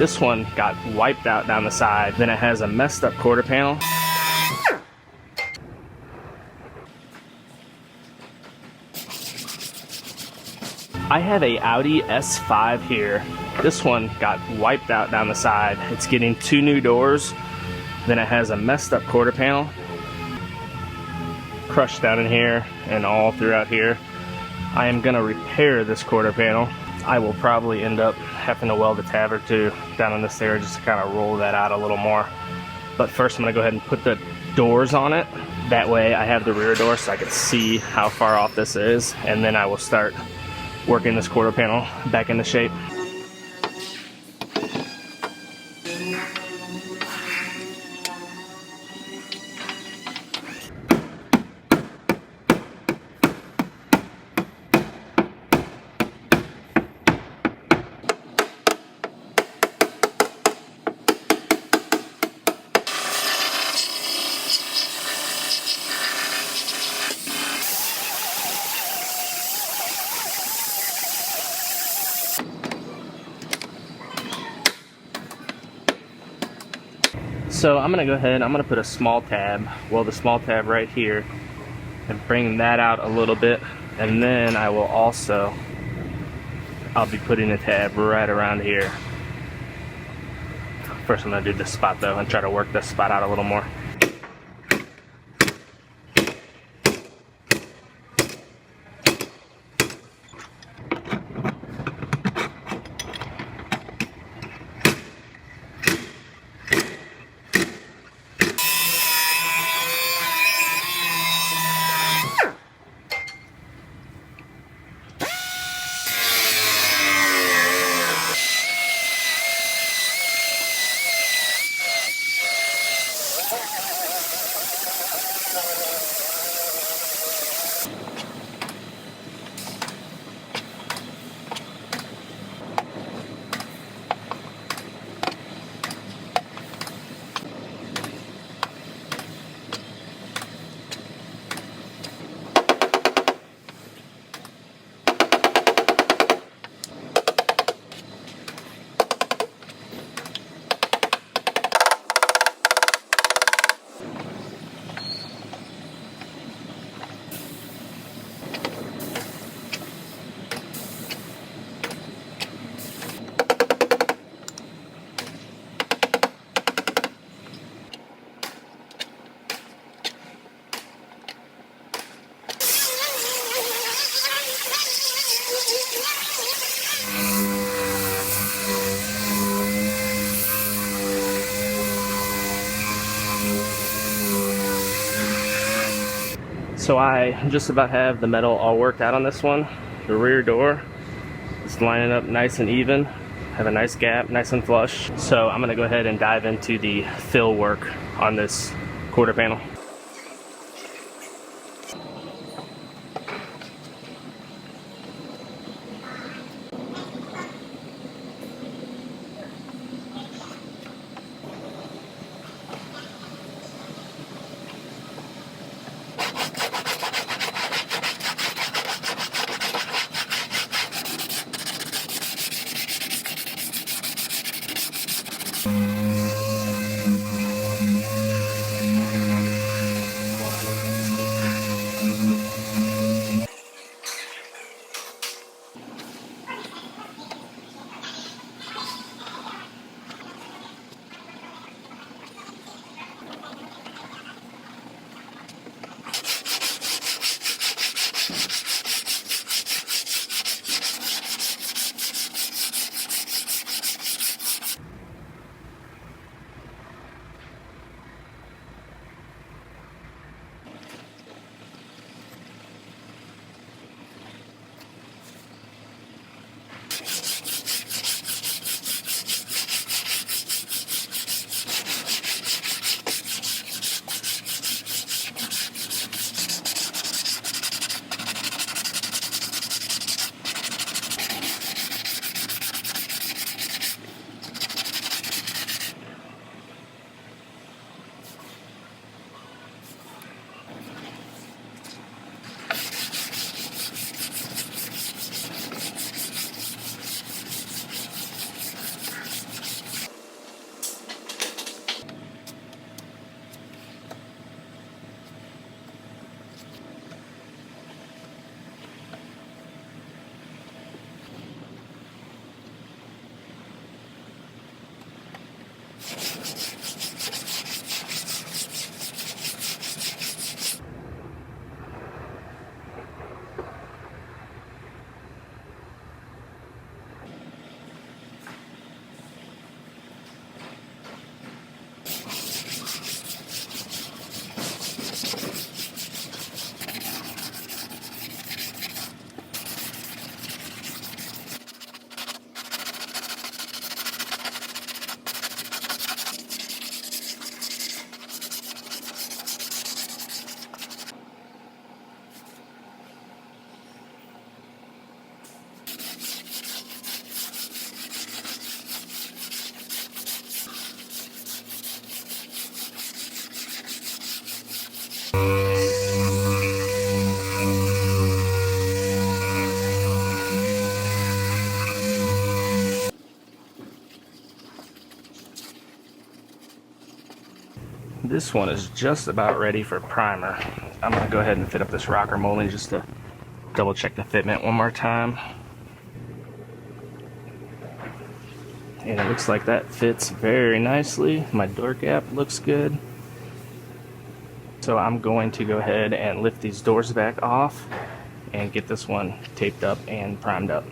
This one got wiped out down the side. Then it has a messed up quarter panel. I have a Audi S5 here. This one got wiped out down the side. It's getting 2 new doors. Then it has a messed up quarter panel. Crushed down in here and all throughout here. I am gonna repair this quarter panel. I will probably end up having to weld a tab or two down in this area just to kind of roll that out a little more. But first I'm gonna go ahead and put the doors on it. That way I have the rear door so I can see how far off this is, and then I will start working this quarter panel back into shape. So I'm gonna go ahead, I'm gonna put a small tab, weld the small tab right here and bring that out a little bit, and then I'll be putting a tab right around here. First I'm gonna do this spot though and try to work this spot out a little more. So I just about have the metal all worked out on this one. The rear door is lining up nice and even. Have a nice gap, nice and flush. So I'm gonna go ahead and dive into the fill work on this quarter panel. This one is just about ready for primer. I'm gonna go ahead and fit up this rocker molding just to double check the fitment one more time. And it looks like that fits very nicely. My door gap looks good. So I'm going to go ahead and lift these doors back off and get this one taped up and primed up.